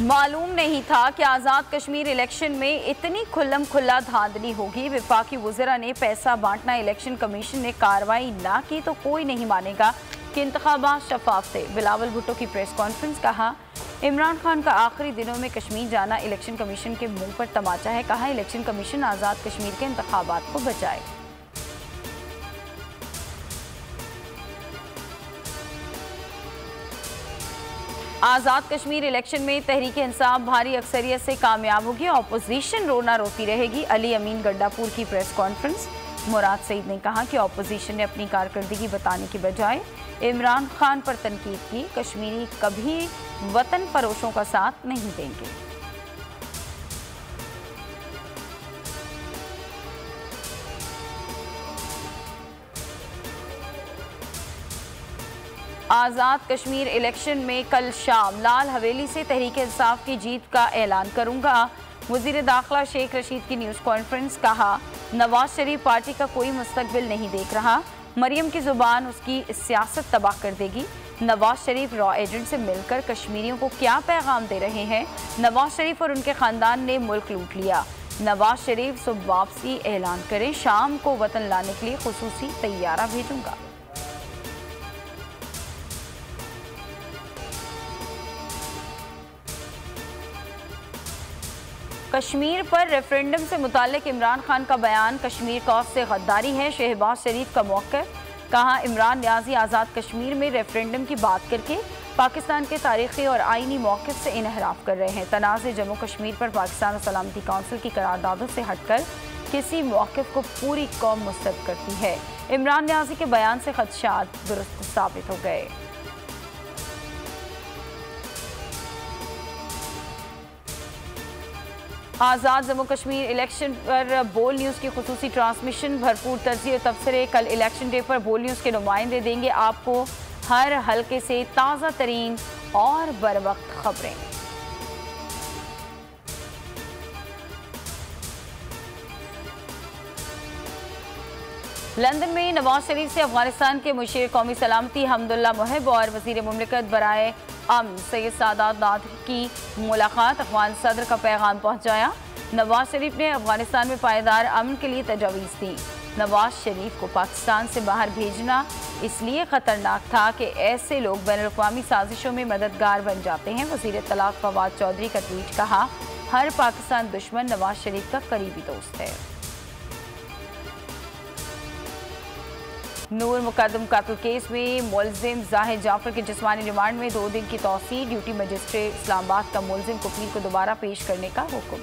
मालूम नहीं था कि आज़ाद कश्मीर इलेक्शन में इतनी खुल्लम खुल्ला धांधली होगी। वफाकी वज़रा ने पैसा बांटना, इलेक्शन कमीशन ने कार्रवाई ना की तो कोई नहीं मानेगा कि इंतखाबात शफाफ थे। बिलावल भुट्टो की प्रेस कॉन्फ्रेंस। कहा, इमरान खान का आखिरी दिनों में कश्मीर जाना इलेक्शन कमीशन के मुंह पर तमाचा है। कहा, इलेक्शन कमीशन आज़ाद कश्मीर के इंतखाबात को बचाए। आज़ाद कश्मीर इलेक्शन में तहरीक इंसाफ भारी अक्सरियत से कामयाब होगी। ऑपोजिशन रोना रोती रहेगी। अली अमीन गड्डापुर की प्रेस कॉन्फ्रेंस। मुराद सईद ने कहा कि ऑपोजिशन ने अपनी कारकर्दगी बताने की बजाय इमरान खान पर तनकीद की। कश्मीरी कभी वतन फरोशों का साथ नहीं देंगे। आज़ाद कश्मीर इलेक्शन में कल शाम लाल हवेली से तहरीक इंसाफ की जीत का ऐलान करूंगा। वज़ीर दाखिला शेख रशीद की न्यूज़ कॉन्फ्रेंस। कहा, नवाज शरीफ पार्टी का कोई मुस्तकबिल नहीं देख रहा। मरियम की ज़ुबान उसकी सियासत तबाह कर देगी। नवाज शरीफ रॉ एजेंट से मिलकर कश्मीरियों को क्या पैगाम दे रहे हैं। नवाज शरीफ और उनके ख़ानदान ने मुल्क लूट लिया। नवाज शरीफ सुबह वापसी ऐलान करें। शाम को वतन लाने के लिए खुसूसी तैयारा भेजूंगा। कश्मीर पर रेफरेंडम से मुताल्लिक इमरान खान का बयान कश्मीर कॉज से गद्दारी है। शहबाज शरीफ का मौक़िफ़। कहा, इमरान न्याजी आज़ाद कश्मीर में रेफरेंडम की बात करके पाकिस्तान के तारीख़ी और आइनी मौक़िफ़ से इनहराफ कर रहे हैं। तनाज़े जम्मू कश्मीर पर पाकिस्तान और सलामती काउंसिल की करारदादों से हटकर किसी मौक़िफ़ को पूरी कौम मुस्तरद करती है। इमरान न्याजी के बयान से खदशात दुरुस्त साबित हो गए। आज़ाद जम्मू कश्मीर इलेक्शन पर बोल न्यूज़ की खुसूसी ट्रांसमिशन। भरपूर तर्ज़ी और तबसरे। कल इलेक्शन डे पर बोल न्यूज़ के नुमाइंदे देंगे आपको हर हल्के से ताज़ा तरीन और बरवक्त खबरें। लंदन में नवाज शरीफ से अफगानिस्तान के मुशीर कौमी सलामती हमदुल्ला मुहिब और वज़ीर मुमलिकत बराए अमन सैयद सादात नादरी की मुलाकात। अफगान सदर का पैगाम पहुंचाया। नवाज शरीफ ने अफगानिस्तान में पायदार अमन के लिए तजवीज़ दी। नवाज शरीफ को पाकिस्तान से बाहर भेजना इसलिए ख़तरनाक था कि ऐसे लोग बैनुल-अक़वामी साजिशों में मददगार बन जाते हैं। वज़ीर इत्तलात फवाद चौधरी का ट्वीट। कहा, हर पाकिस्तान दुश्मन नवाज शरीफ का करीबी दोस्त है। नूर मुकदम कत्ल केस में मुलजिम जाहिद जाफर के जिस्मानी रिमांड में 2 दिन की तौसील। ड्यूटी मजिस्ट्रेट इस्लामाबाद का मुलजिम को पीर को दोबारा पेश करने का हुक्म।